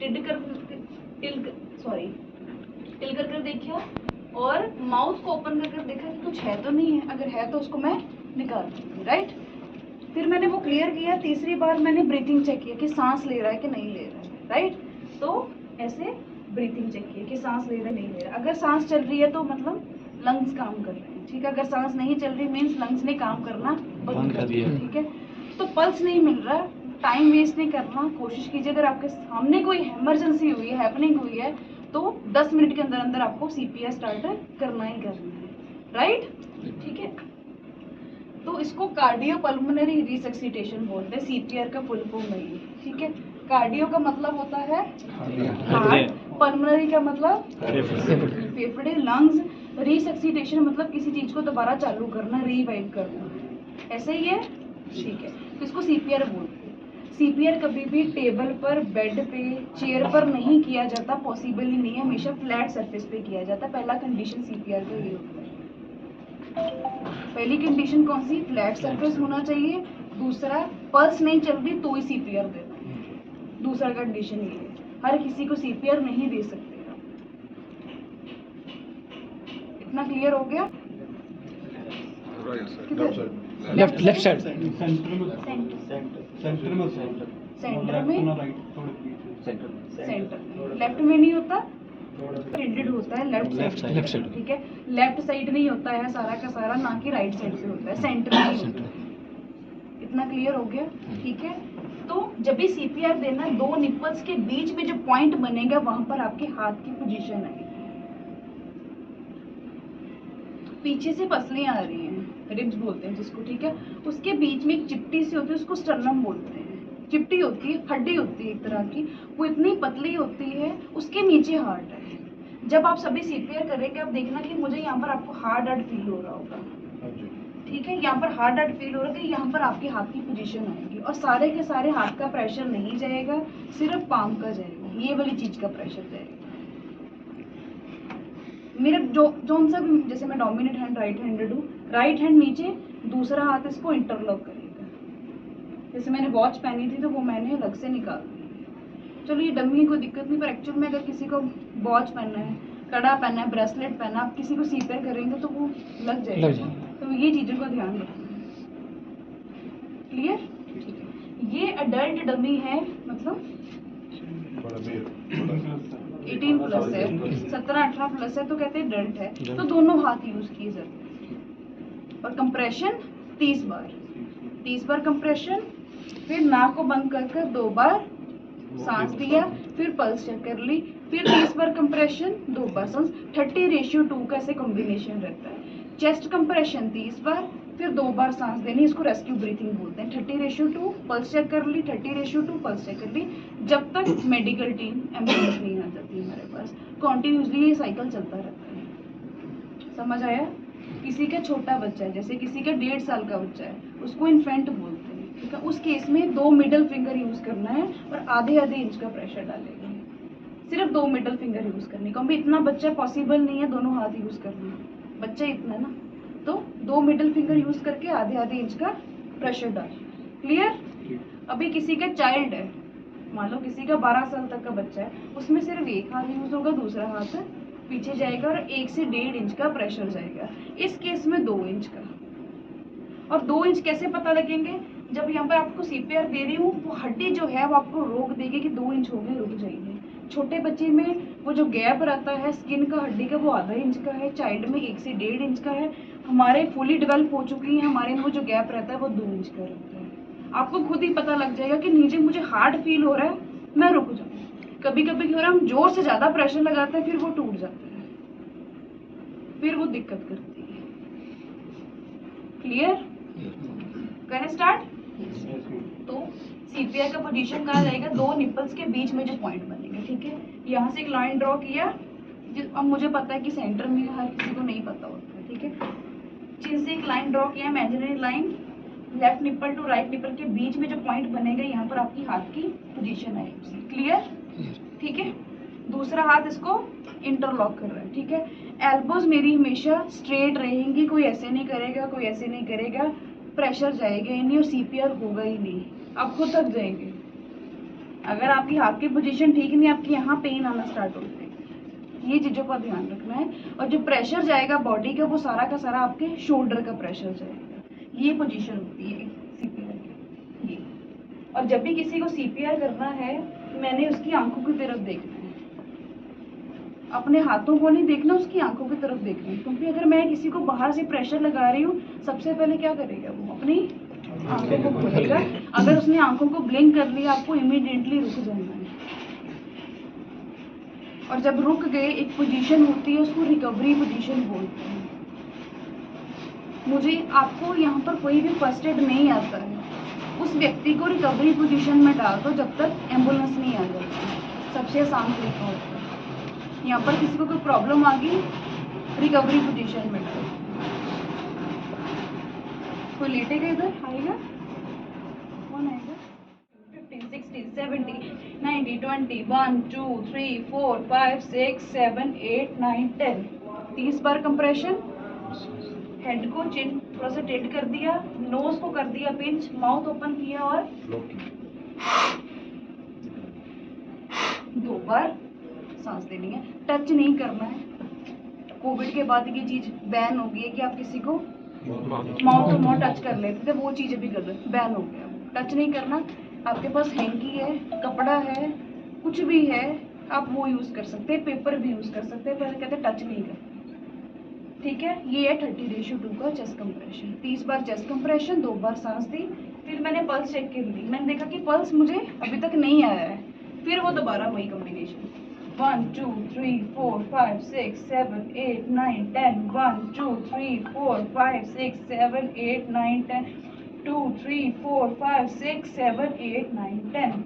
Till कर देखा और माउथ को ओपन कर देखा कि कुछ है तो नहीं है, अगर है तो उसको मैं निकाल दूंगी, राइट। फिर मैंने वो क्लियर किया, तीसरी बार मैंने ब्रीथिंग चेक किया कि सांस ले रहा है कि नहीं ले रहा है, राइट। तो ऐसे ब्रीथिंग चेक किया कि सांस ले रहा है नहीं ले रहा है। अगर सांस चल रही है तो मतलब लंग्स काम कर रहे हैं, ठीक है। अगर सांस नहीं चल रही मीन्स लंग्स ने काम करना बंद कर दिया, ठीक है। तो पल्स नहीं मिल रहा, टाइम वेस्ट नहीं करना, कोशिश कीजिए अगर आपके सामने कोई इमरजेंसी हुई है, हैपनिंग हुई है, तो 10 मिनट के अंदर अंदर आपको सीपीआर स्टार्ट करना ही करना है, राइट, ठीक है। तो इसको कार्डियो पल्मोनरी रिसक्सिटेशन बोलते हैं, सीपीआर का फुल फॉर्म है ये, ठीक है। कार्डियो का मतलब होता है हार्ट, पल्मोनरी का मतलब फेफड़े, लंग्स, रिसक्सिटेशन मतलब किसी चीज को दोबारा चालू करना, रिवाइव करना, ऐसे ही है, ठीक है। तो इसको सीपीआर बोलते हैं। सीपीआर कभी भी टेबल पर, बेड पे, चेयर पर नहीं किया जाता, पॉसिबल ही नहीं है, हमेशा फ्लैट सरफेस पे किया जाता है। पहला कंडीशन सीपीआर का ये होता है। पहली कंडीशन कौन सी? फ्लैट सरफेस होना चाहिए। दूसरा, पल्स नहीं चल रही तो ही सीपीआर देना है। दूसरा कंडीशन ये है, हर किसी को सीपीआर नहीं दे सकते। इतना क्लियर हो गया? लेफ्ट साइड, सेंटर में, लेफ्ट में नहीं होता, हेडेड होता है लेफ्ट साइड, ठीक है। लेफ्ट साइड नहीं होता है सारा का सारा, ना कि राइट साइड से होता है, सेंटर में होता है। इतना क्लियर हो गया, ठीक है। तो जब भी सीपीआर देना, दो निपल्स के बीच में जो पॉइंट बनेगा वहां पर आपके हाथ की पोजीशन आएगी। पीछे से पसलियां आ रही हैं, रिब्स बोलते हैं जिसको, ठीक है। उसके बीच में एक चिपटी सी होती है, उसको स्टर्नम बोलते हैं। चिपटी होती है, हड्डी होती है एक तरह की, वो इतनी पतली होती है, उसके नीचे हार्ट है। जब आप सभी सीपीआर करेंगे, आप देखना कि मुझे यहाँ पर आपको हार्ड फील हो रहा होगा, ठीक है। यहाँ पर हार्ड फील हो रहा है, यहाँ पर आपके हाथ की पोजीशन आएगी और सारे के सारे हाथ का प्रेशर नहीं जाएगा, सिर्फ पाम का जाएगा, ये वाली चीज का प्रेशर जाएगा। मेरा जो सा भी, जैसे मैं डोमिनेंट हैंड राइट हैंडेड हूँ, राइट हैंड नीचे, दूसरा हाथ इसको इंटरलॉक करेगा। जैसे मैंने वॉच पहनी थी तो वो मैंने अलग से निकाल दी। चलो ये डमी कोई दिक्कत नहीं, पर एक्चुअल में अगर किसी को वॉच पहनना है, कड़ा पहनना है, ब्रेसलेट पहनना, आप किसी को सीपीआर करेंगे तो वो लग जाएगा। तो ये चीजों का ध्यान रखना है, क्लियर? ये अडल्ट डमी है, मतलब 18 प्लस है, 17-18 प्लस है तो कहते हैं अडल्ट है, तो दोनों हाथ यूज किए जाते हैं। और कंप्रेशन 30 बार कंप्रेशन, फिर नाक को बंद कर 2 बार सांस दिया, फिर पल्स चेक कर ली, फिर 30 बार कंप्रेशन, 2 बार सांस, 30:2 का ऐसे कॉम्बिनेशन रहता है। चेस्ट कंप्रेशन 30 बार, फिर 2 बार सांस देनी, इसको रेस्क्यू ब्रीथिंग बोलते हैं। 30:2 पल्स चेक कर ली, 30:2 पल्स चेक कर ली, जब तक मेडिकल टीम, एम्बुलेंस नहीं आ जाती हमारे पास। कॉन्टिन्यूसली ये साइकिल चलता रहता है, समझ आया? किसी का छोटा बच्चा है, जैसे किसी का 1.5 साल का बच्चा है, उसको इन्फेंट बोलते हैं, ठीक है। उस केस में 2 मिडल फिंगर यूज करना है और आधे इंच का प्रेशर डालेंगे। सिर्फ 2 मिडल फिंगर यूज करने का, इतना बच्चा पॉसिबल नहीं है दोनों हाथ यूज करना, बच्चा इतना ना, तो 2 मिडल फिंगर यूज करके आधे इंच का प्रेशर डाल। क्लियर? अभी किसी का चाइल्ड है, मान लो किसी का 12 साल तक का बच्चा है, उसमें सिर्फ एक हाथ यूज होगा, दूसरा हाथ पीछे जाएगा और 1 से 1.5 इंच का प्रेशर जाएगा। इस केस में 2 इंच का। और 2 इंच कैसे पता लगेंगे? जब यहाँ पर आपको सीपीआर दे रही हूँ, वो हड्डी जो है वो आपको रोक देगी कि 2 इंच हो गए, रुक जाइए। छोटे बच्चे में वो जो गैप रहता है स्किन का, हड्डी का, वो आधा इंच का है, चाइल्ड में 1 से 1.5 इंच का है। हमारे फुली डेवलप हो चुकी है, हमारे में वो जो गैप रहता है वो 2 इंच का रहता है। आपको खुद ही पता लग जाएगा कि नीचे मुझे हार्ड फील हो रहा है, मैं रुक जाऊँ। कभी कभी क्या हो रहा है, हम जोर से ज्यादा प्रेशर लगाते हैं, फिर वो टूट जाता है, फिर वो दिक्कत करती है। क्लियर? करें स्टार्ट? तो सीपीआर का पोजीशन कहाँ जाएगा? 2 निपल्स के बीच में जो पॉइंट बनेगा, ठीक है। यहाँ से एक लाइन ड्रॉ किया, अब मुझे पता है कि सेंटर में, हर किसी को नहीं पता होता है, ठीक है। चिन से एक लाइन ड्रॉ किया, imaginary line, left nipple to right nipple के बीच में जो पॉइंट बनेगा, यहाँ पर आपकी हाथ की पोजीशन आएगी। क्लियर? ठीक है। दूसरा हाथ इसको इंटरलॉक कर रहा है, ठीक है। एल्बोज मेरी हमेशा स्ट्रेट रहेंगी, कोई ऐसे नहीं करेगा, कोई ऐसे नहीं करेगा, प्रेशर जाएगा ही नहीं और सीपीआर होगा ही नहीं, आप खुद थक जाएंगे। अगर आपकी हाथ की पोजीशन ठीक नहीं, आपके यहाँ पेन आना स्टार्ट होते हैं। ये चीज़ों का ध्यान रखना है। और जो प्रेशर जाएगा बॉडी का, वो सारा का सारा आपके शोल्डर का प्रेशर जाएगा। ये पोजीशन होती है सीपीआर की। ये और जब भी किसी को सीपीआर करना है, मैंने उसकी आंखों की तरफ देखना है, अपने हाथों को नहीं देखना, उसकी आंखों की तरफ देखना है। क्योंकि अगर मैं किसी को बाहर से प्रेशर लगा रही हूँ, सबसे पहले क्या करेगा वो? अपनी आंखों को खोलेगा। अगर उसने आंखों को ब्लिंक कर लिया, आपको इमीडिएटली रुक जाना है। और जब रुक गए, एक पोजीशन होती है, उसको रिकवरी पोजीशन बोलते हैं। मुझे आपको यहाँ पर कोई भी फर्स्ट एड नहीं आता है, उस व्यक्ति को रिकवरी पोजीशन में डाल दो जब तक एम्बुलेंस नहीं आ जाती। सबसे आसान तरीका होता है। यहाँ पर किसी को कोई प्रॉब्लम आ गई, रिकवरी पोजीशन में डाल दो। कोई लेटेगा इधर, आएगा कौन आएगा? 50, 60, 70, 90, 20, 1, 2, 3, 4, 5, 6, 7, 8, 9, 10। 30 बार कंप्रेशन। हेड को चिन थोड़ा सा टिल्ट कर दिया, नोज को कर दिया पिंच, माउथ ओपन किया और 2 बार सांस लेनी है। टच नहीं करना है। कोविड के बाद ये चीज बैन हो गई है कि आप किसी को माउथ टू माउथ टच कर लेते थे, वो चीज अभी गलत बैन हो गया। टच नहीं करना। आपके पास हैंकी है, कपड़ा है, कुछ भी है, आप वो यूज कर सकते हैं, पेपर भी यूज कर सकते हैं, पर कहते हैं टच नहीं करना। ठीक है, ये है 30:2 का चेस्ट कंप्रेशन। 30 बार चेस्ट कंप्रेशन, 2 बार सांस दी। फिर मैंने पल्स चेक कर ली, मैंने देखा कि पल्स मुझे अभी तक नहीं आया है। फिर वो दोबारा वही कॉम्बिनेशन 1, 2, 3, 4, 5, 6, 7, 8, 9, 10, 1, 2, 3, 4, 5, 6, 7, 8, 9, 10, 2, 3, 4, 5, 6, 7, 8, 9, 10।